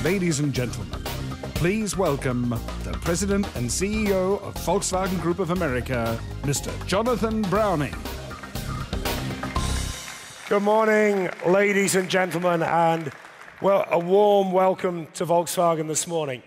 Ladies and gentlemen, please welcome the President and CEO of Volkswagen Group of America, Mr. Jonathan Browning. Good morning, ladies and gentlemen, and a warm welcome to Volkswagen this morning.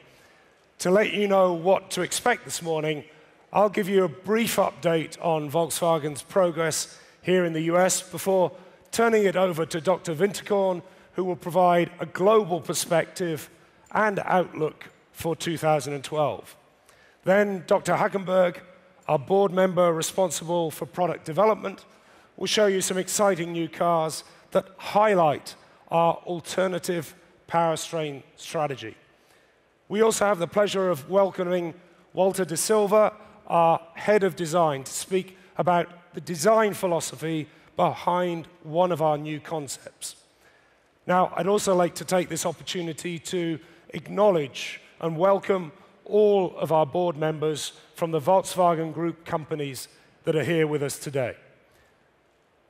To let you know what to expect this morning, I'll give you a brief update on Volkswagen's progress here in the US before turning it over to Dr. Winterkorn, who will provide a global perspective and outlook for 2012. Then Dr. Hackenberg, our board member responsible for product development, will show you some exciting new cars that highlight our alternative powertrain strategy. We also have the pleasure of welcoming Walter de Silva, our head of design, to speak about the design philosophy behind one of our new concepts. Now, I'd also like to take this opportunity to acknowledge and welcome all of our board members from the Volkswagen Group companies that are here with us today.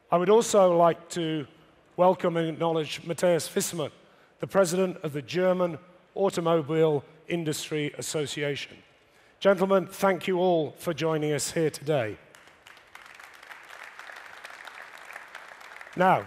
I would also like to welcome and acknowledge Matthias Wissemann, the president of the German Automobile Industry Association. Gentlemen, thank you all for joining us here today. Now,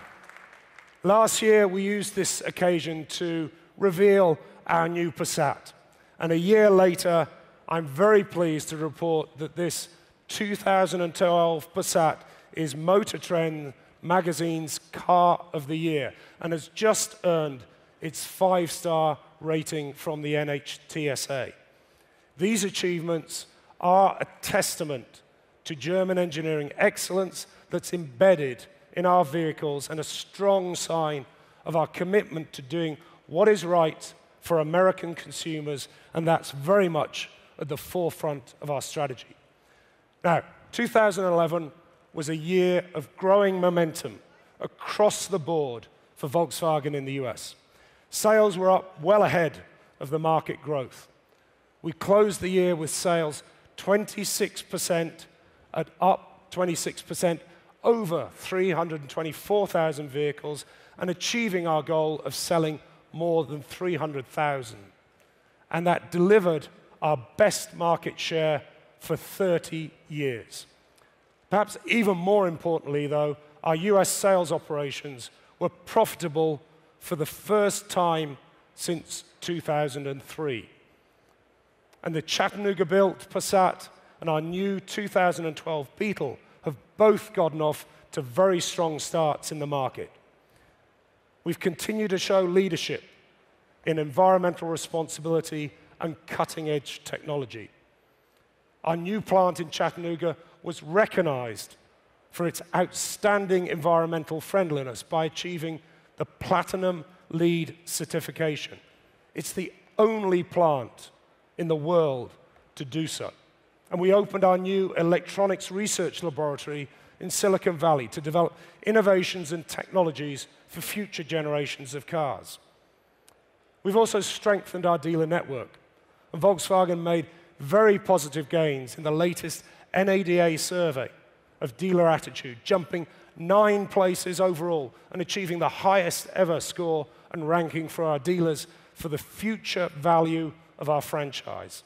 last year we used this occasion to reveal our new Passat. And a year later, I'm very pleased to report that this 2012 Passat is Motor Trend magazine's Car of the Year and has just earned its 5-star rating from the NHTSA. These achievements are a testament to German engineering excellence that's embedded in our vehicles and a strong sign of our commitment to doing what is right for American consumers, and that's very much at the forefront of our strategy. Now, 2011 was a year of growing momentum across the board for Volkswagen in the US. Sales were up well ahead of the market growth. We closed the year with sales 26% over 324,000 vehicles and achieving our goal of selling more than 300,000. And that delivered our best market share for 30 years. Perhaps even more importantly, though, our US sales operations were profitable for the first time since 2003. And the Chattanooga-built Passat and our new 2012 Beetle have both gotten off to very strong starts in the market. We've continued to show leadership in environmental responsibility and cutting-edge technology. Our new plant in Chattanooga was recognized for its outstanding environmental friendliness by achieving the Platinum LEED certification. It's the only plant in the world to do so. And we opened our new electronics research laboratory in Silicon Valley to develop innovations and technologies for future generations of cars. We've also strengthened our dealer network, and Volkswagen made very positive gains in the latest NADA survey of dealer attitude, jumping 9 places overall and achieving the highest ever score and ranking for our dealers for the future value of our franchise.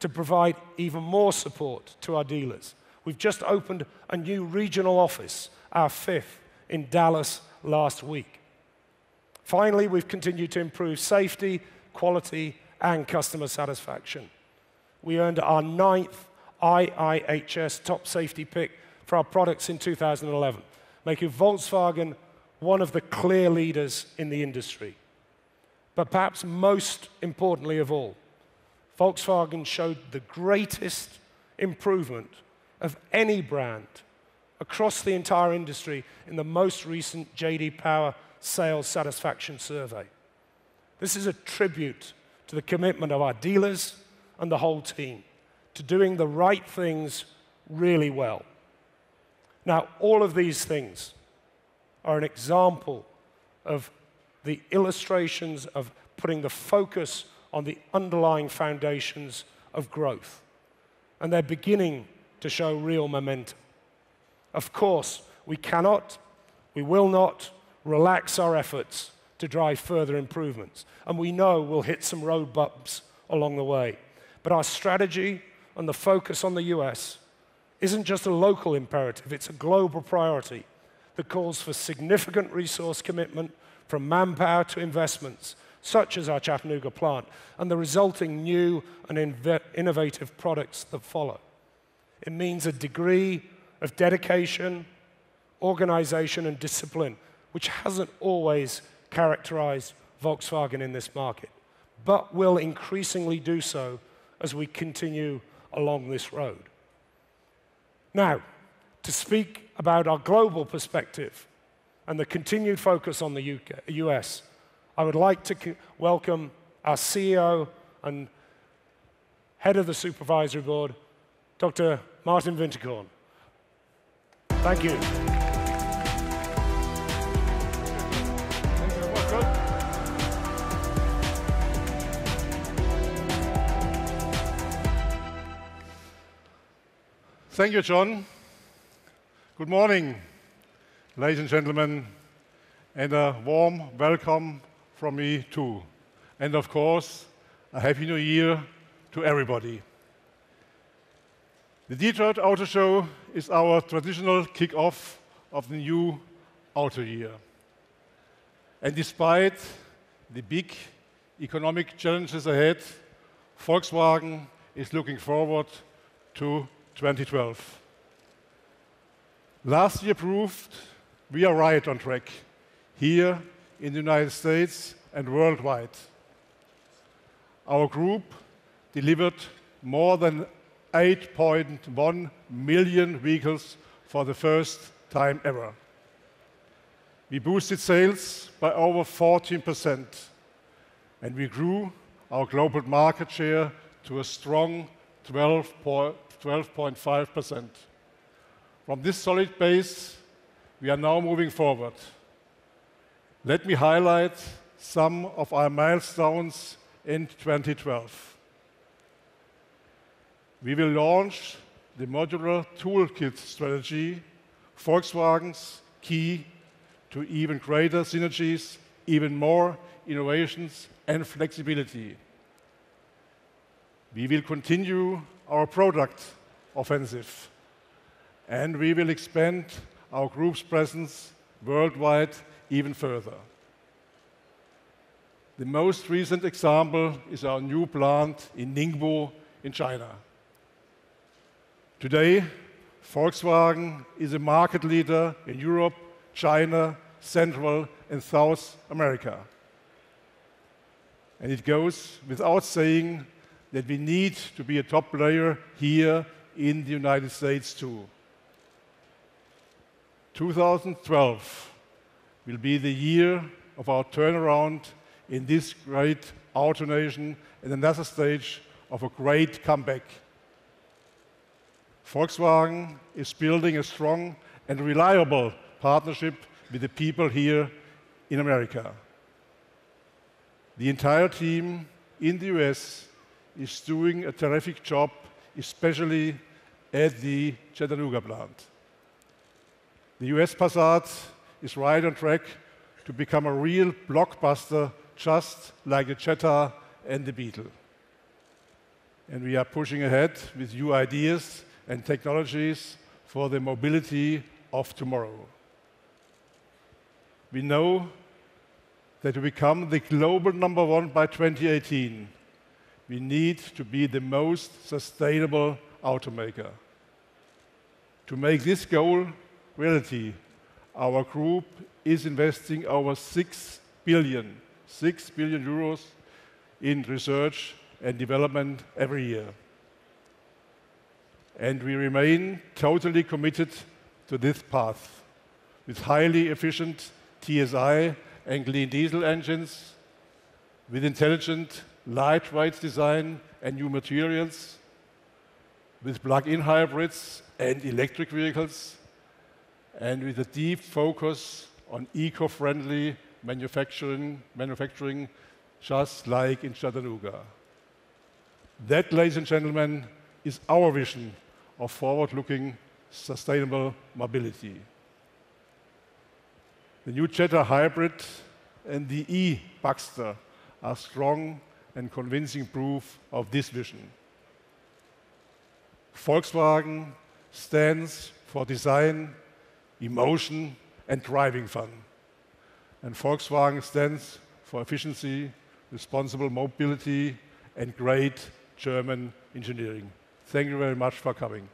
To provide even more support to our dealers, we've just opened a new regional office, our 5th, in Dallas last week. Finally, we've continued to improve safety, quality, and customer satisfaction. We earned our 9th IIHS top safety pick for our products in 2011, making Volkswagen one of the clear leaders in the industry. But perhaps most importantly of all, Volkswagen showed the greatest improvement of any brand across the entire industry in the most recent J.D. Power Sales Satisfaction Survey. This is a tribute to the commitment of our dealers and the whole team to doing the right things really well. Now, all of these things are an example of the illustrations of putting the focus on the underlying foundations of growth. And they're beginning to show real momentum. Of course, we cannot, we will not relax our efforts to drive further improvements. And we know we'll hit some road bumps along the way. But our strategy and the focus on the US isn't just a local imperative, it's a global priority that calls for significant resource commitment from manpower to investments, such as our Chattanooga plant, and the resulting new and innovative products that follow. It means a degree of dedication, organization, and discipline, which hasn't always characterized Volkswagen in this market, but will increasingly do so as we continue along this road. Now, to speak about our global perspective and the continued focus on the US, I would like to welcome our CEO and head of the supervisory board, Dr. Martin Winterkorn. Thank you. Thank you, John. Good morning, ladies and gentlemen, and a warm welcome from me too. And of course, a Happy New Year to everybody. The Detroit Auto Show is our traditional kick-off of the new auto year. And despite the big economic challenges ahead, Volkswagen is looking forward to 2012. Last year proved we are right on track here in the United States and worldwide. Our group delivered more than 8.1 million vehicles for the first time ever. We boosted sales by over 14%, and we grew our global market share to a strong 12.5%. From this solid base, we are now moving forward. Let me highlight some of our milestones in 2012. We will launch the modular toolkit strategy, Volkswagen's key to even greater synergies, even more innovations and flexibility. We will continue our product offensive, and we will expand our group's presence worldwide even further. The most recent example is our new plant in Ningbo in China. Today, Volkswagen is a market leader in Europe, China, Central and South America. And it goes without saying that we need to be a top player here in the United States too. 2012 will be the year of our turnaround in this great auto nation and another stage of a great comeback. Volkswagen is building a strong and reliable partnership with the people here in America. The entire team in the US is doing a terrific job, especially at the Chattanooga plant. The US Passat is right on track to become a real blockbuster, just like the Jetta and the Beetle. And we are pushing ahead with new ideas and technologies for the mobility of tomorrow. We know that to become the global #1 by 2018, we need to be the most sustainable automaker. To make this goal reality, our group is investing over 6 billion euros in research and development every year. And we remain totally committed to this path with highly efficient TSI and clean diesel engines, with intelligent lightweight design and new materials, with plug-in hybrids and electric vehicles, and with a deep focus on eco-friendly manufacturing, just like in Chattanooga. That, ladies and gentlemen, is our vision of forward-looking sustainable mobility. The new Jetta hybrid and the e-Baxter are strong and convincing proof of this vision. Volkswagen stands for design, emotion, and driving fun. And Volkswagen stands for efficiency, responsible mobility, and great German engineering. Thank you very much for coming.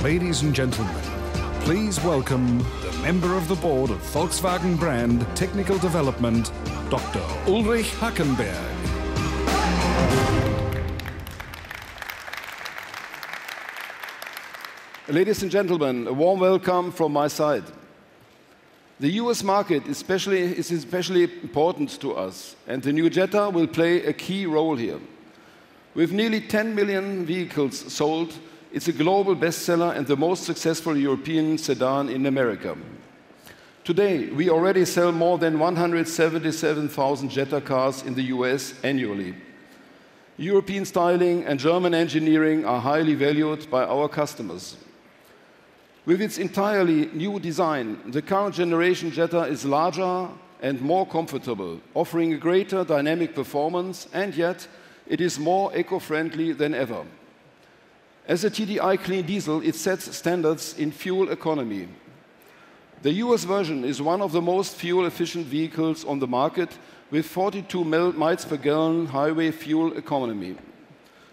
Ladies and gentlemen, please welcome the member of the board of Volkswagen brand Technical Development, Dr. Ulrich Hackenberg. Ladies and gentlemen, a warm welcome from my side. The US market is especially important to us, and the new Jetta will play a key role here. With nearly 10 million vehicles sold, it's a global bestseller and the most successful European sedan in America. Today, we already sell more than 177,000 Jetta cars in the US annually. European styling and German engineering are highly valued by our customers. With its entirely new design, the current generation Jetta is larger and more comfortable, offering a greater dynamic performance, and yet it is more eco-friendly than ever. As a TDI clean diesel, it sets standards in fuel economy. The US version is one of the most fuel-efficient vehicles on the market, with 42 miles per gallon highway fuel economy.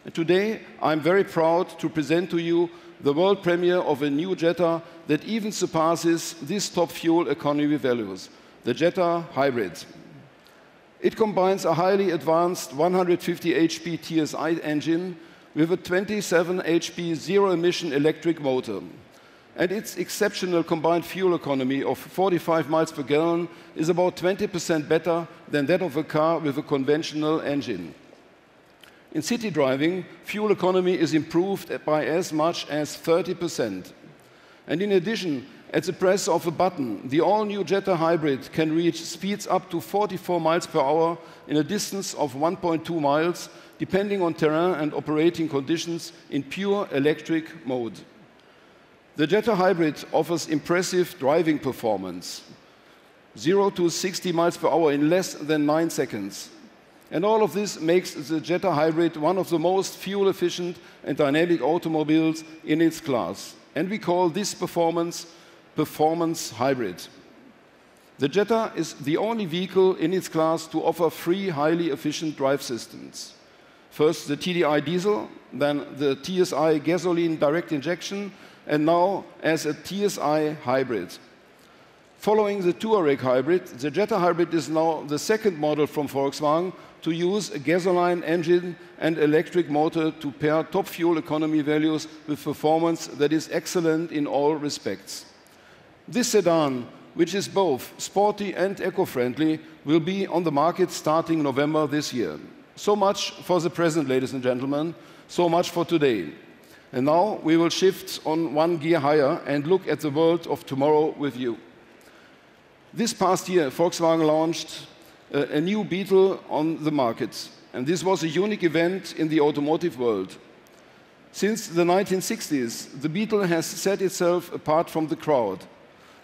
And today, I'm very proud to present to you the world premiere of a new Jetta that even surpasses these top fuel economy values, the Jetta Hybrid. It combines a highly advanced 150 HP TSI engine with a 27 HP zero-emission electric motor. And its exceptional combined fuel economy of 45 miles per gallon is about 20% better than that of a car with a conventional engine. In city driving, fuel economy is improved by as much as 30%. And in addition, at the press of a button, the all-new Jetta hybrid can reach speeds up to 44 miles per hour in a distance of 1.2 miles, depending on terrain and operating conditions in pure electric mode. The Jetta hybrid offers impressive driving performance, 0 to 60 miles per hour in less than 9 seconds. And all of this makes the Jetta hybrid one of the most fuel-efficient and dynamic automobiles in its class. And we call this performance hybrid. The Jetta is the only vehicle in its class to offer 3 highly efficient drive systems. First, the TDI diesel, then the TSI gasoline direct injection, and now as a TSI hybrid. Following the Touareg hybrid, the Jetta hybrid is now the second model from Volkswagen to use a gasoline engine and electric motor to pair top fuel economy values with performance that is excellent in all respects. This sedan, which is both sporty and eco-friendly, will be on the market starting November this year. So much for the present, ladies and gentlemen. So much for today. And now we will shift on one gear higher and look at the world of tomorrow with you. This past year, Volkswagen launched a new Beetle on the market. And this was a unique event in the automotive world. Since the 1960s, the Beetle has set itself apart from the crowd.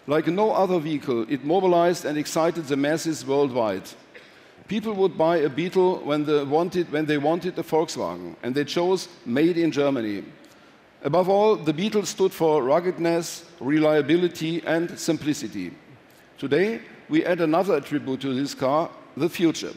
Like no other vehicle, it mobilized and excited the masses worldwide. People would buy a Beetle when they wanted a Volkswagen, and they chose made in Germany. Above all, the Beetle stood for ruggedness, reliability, and simplicity. Today, we add another attribute to this car, the future.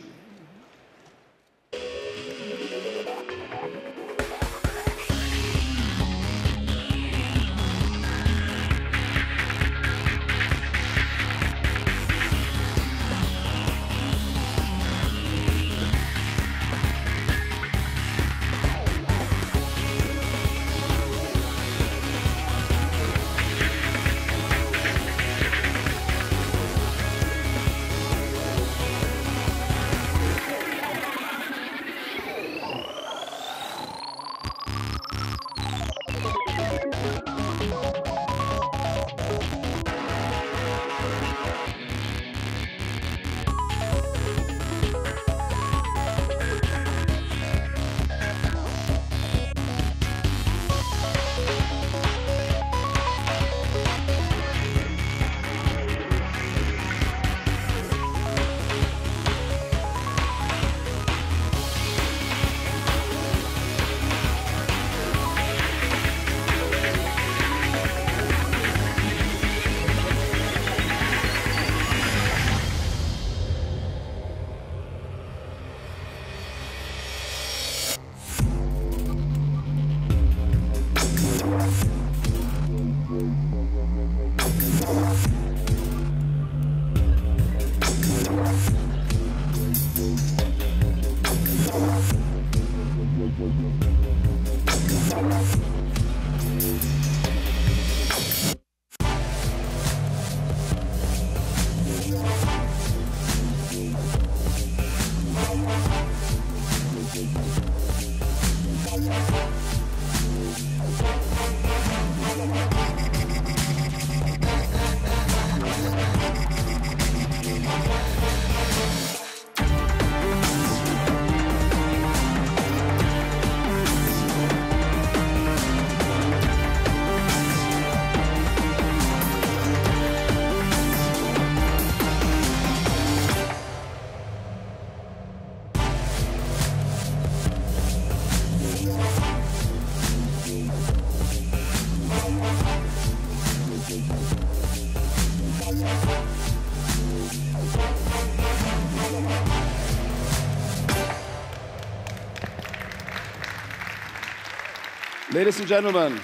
Ladies and gentlemen,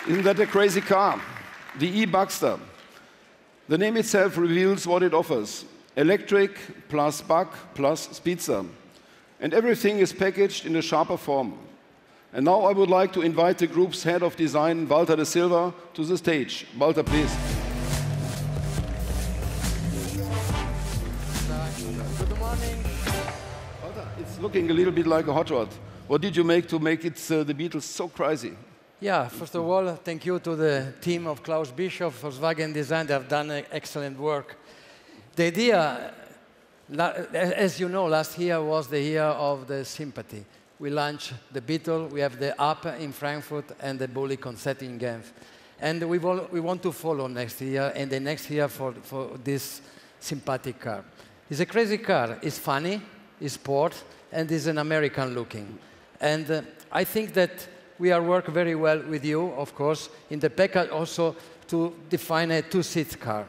isn't that a crazy car? The e-Bugster. The name itself reveals what it offers. Electric plus bug plus speedster. And everything is packaged in a sharper form. And now I would like to invite the group's head of design, Walter de Silva, to the stage. Walter, please. Good morning. Walter, it's looking a little bit like a hot rod. What did you make to make it the Beetles so crazy? Yeah, first of all, thank you to the team of Klaus Bischoff, Volkswagen Design. They have done excellent work. The idea, as you know, last year was the year of the sympathy. We launched the Beetle, we have the Up in Frankfurt and the Bully concept in Genf. And we want to follow next year and the next year for this sympathetic car. It's a crazy car. It's funny, it's sport, and it's an American looking. And I think that we are working very well with you, of course, in the package also to define a two-seat car.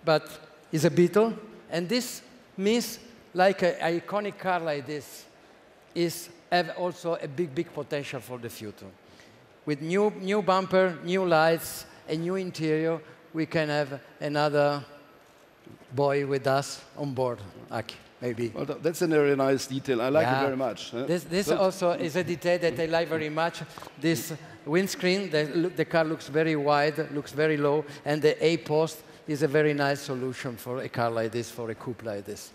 But it's a Beetle, and this means like an iconic car like this have also a big potential for the future. With new bumper, new lights, a new interior, we can have another boy with us on board, Aki. Maybe. Well, that's a very nice detail. I like it very much. This also is a detail that I like very much. This windscreen, the car looks very wide, looks very low, and the A-post is a very nice solution for a car like this, for a coupe like this.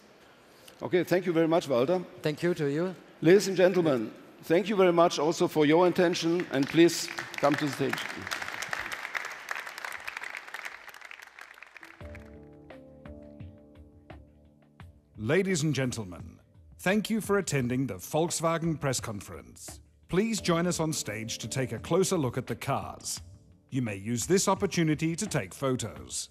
Okay, thank you very much, Walter. Thank you to you. Ladies and gentlemen, thank you very much also for your attention, and please come to the stage. Ladies and gentlemen, thank you for attending the Volkswagen press conference. Please join us on stage to take a closer look at the cars. You may use this opportunity to take photos.